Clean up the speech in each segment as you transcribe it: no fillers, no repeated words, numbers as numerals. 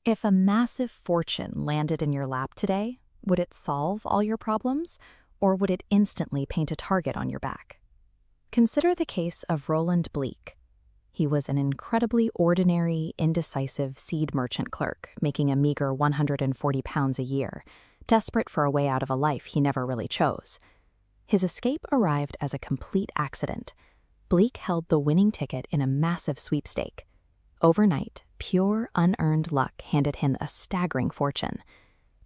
If a massive fortune landed in your lap today, would it solve all your problems, or would it instantly paint a target on your back? Consider the case of Roland Bleke. He was an incredibly ordinary, indecisive seed merchant clerk, making a meager £140 a year, desperate for a way out of a life he never really chose. His escape arrived as a complete accident. Bleke held the winning ticket in a massive sweepstake. Overnight, pure, unearned luck handed him a staggering fortune.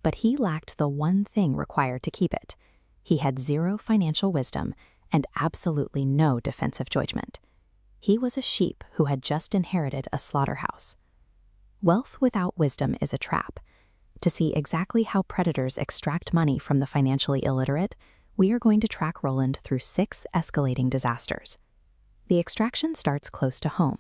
But he lacked the one thing required to keep it. He had zero financial wisdom and absolutely no defensive judgment. He was a sheep who had just inherited a slaughterhouse. Wealth without wisdom is a trap. To see exactly how predators extract money from the financially illiterate, we are going to track Roland through 6 escalating disasters. The extraction starts close to home.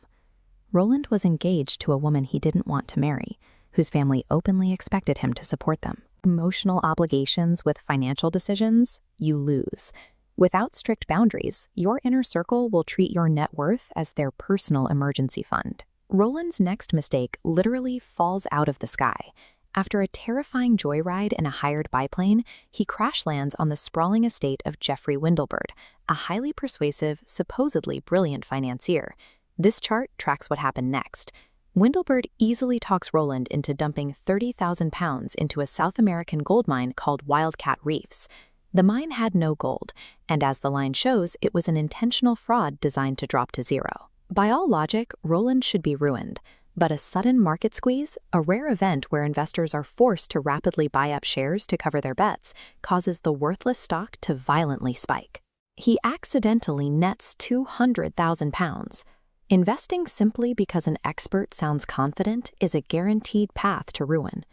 Roland was engaged to a woman he didn't want to marry, whose family openly expected him to support them. Emotional obligations with financial decisions, you lose. Without strict boundaries, your inner circle will treat your net worth as their personal emergency fund. Roland's next mistake literally falls out of the sky. After a terrifying joyride in a hired biplane, he crash lands on the sprawling estate of Jeffrey Windlebird, a highly persuasive, supposedly brilliant financier. This chart tracks what happened next. Windlebird easily talks Roland into dumping £30,000 into a South American gold mine called Wildcat Reefs. The mine had no gold, and as the line shows, it was an intentional fraud designed to drop to zero. By all logic, Roland should be ruined. But a sudden market squeeze, a rare event where investors are forced to rapidly buy up shares to cover their bets, causes the worthless stock to violently spike. He accidentally nets £200,000. Investing simply because an expert sounds confident is a guaranteed path to ruin.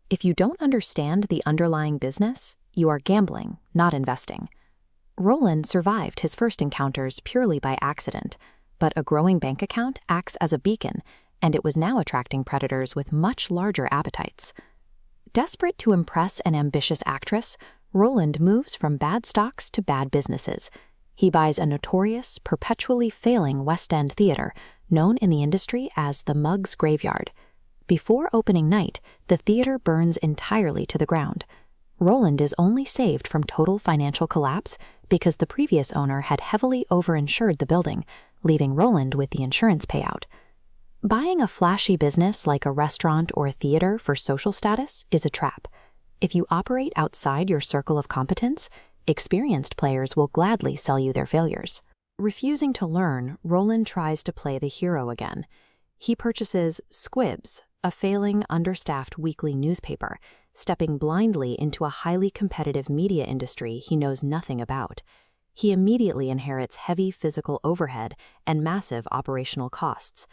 If you don't understand the underlying business, you are gambling, not investing. Roland survived his first encounters purely by accident, but a growing bank account acts as a beacon, and it was now attracting predators with much larger appetites. Desperate to impress an ambitious actress, Roland moves from bad stocks to bad businesses. He buys a notorious, perpetually failing West End theater, known in the industry as the Muggs Graveyard. Before opening night, the theater burns entirely to the ground. Roland is only saved from total financial collapse because the previous owner had heavily overinsured the building, leaving Roland with the insurance payout. Buying a flashy business like a restaurant or a theater for social status is a trap. If you operate outside your circle of competence, experienced players will gladly sell you their failures. Refusing to learn, Roland tries to play the hero again. He purchases Squibs, a failing, understaffed weekly newspaper, stepping blindly into a highly competitive media industry he knows nothing about. He immediately inherits heavy physical overhead and massive operational costs.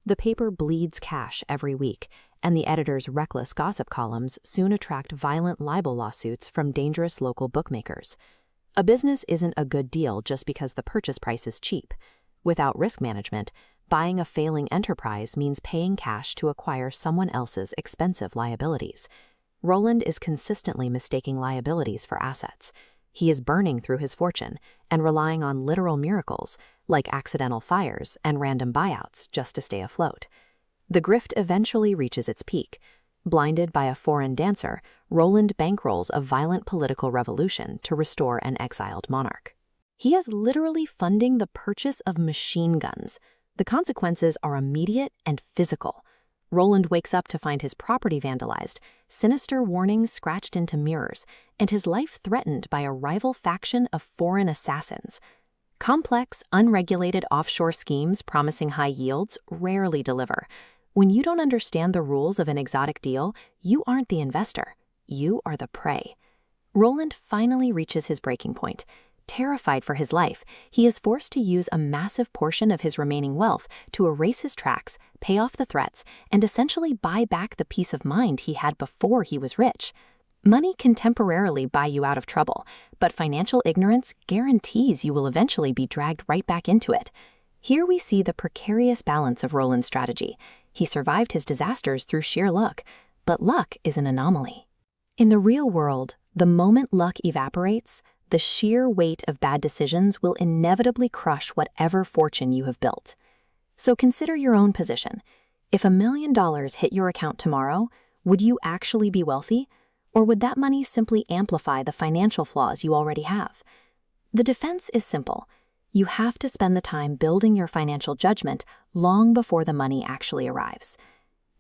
The paper bleeds cash every week, and the editor's reckless gossip columns soon attract violent libel lawsuits from dangerous local bookmakers. A business isn't a good deal just because the purchase price is cheap. Without risk management, buying a failing enterprise means paying cash to acquire someone else's expensive liabilities. Roland is consistently mistaking liabilities for assets. He is burning through his fortune and relying on literal miracles, like accidental fires and random buyouts, just to stay afloat. The grift eventually reaches its peak. Blinded by a foreign dancer, Roland bankrolls a violent political revolution to restore an exiled monarch. He is literally funding the purchase of machine guns. The consequences are immediate and physical. Roland wakes up to find his property vandalized, sinister warnings scratched into mirrors, and his life threatened by a rival faction of foreign assassins. Complex, unregulated offshore schemes promising high yields rarely deliver. When you don't understand the rules of an exotic deal, you aren't the investor. You are the prey. Roland finally reaches his breaking point. Terrified for his life, he is forced to use a massive portion of his remaining wealth to erase his tracks, pay off the threats, and essentially buy back the peace of mind he had before he was rich. Money can temporarily buy you out of trouble, but financial ignorance guarantees you will eventually be dragged right back into it. Here we see the precarious balance of Roland's strategy. He survived his disasters through sheer luck, but luck is an anomaly. In the real world, the moment luck evaporates, the sheer weight of bad decisions will inevitably crush whatever fortune you have built. So consider your own position. If $1 million hit your account tomorrow, Would you actually be wealthy? Or would that money simply amplify the financial flaws you already have? The defense is simple. You have to spend the time building your financial judgment long before the money actually arrives.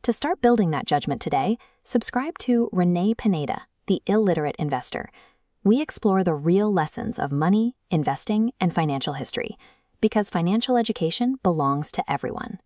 To start building that judgment today, subscribe to Rene Pineda, the Illiterate Investor. We explore the real lessons of money, investing, and financial history, because financial education belongs to everyone.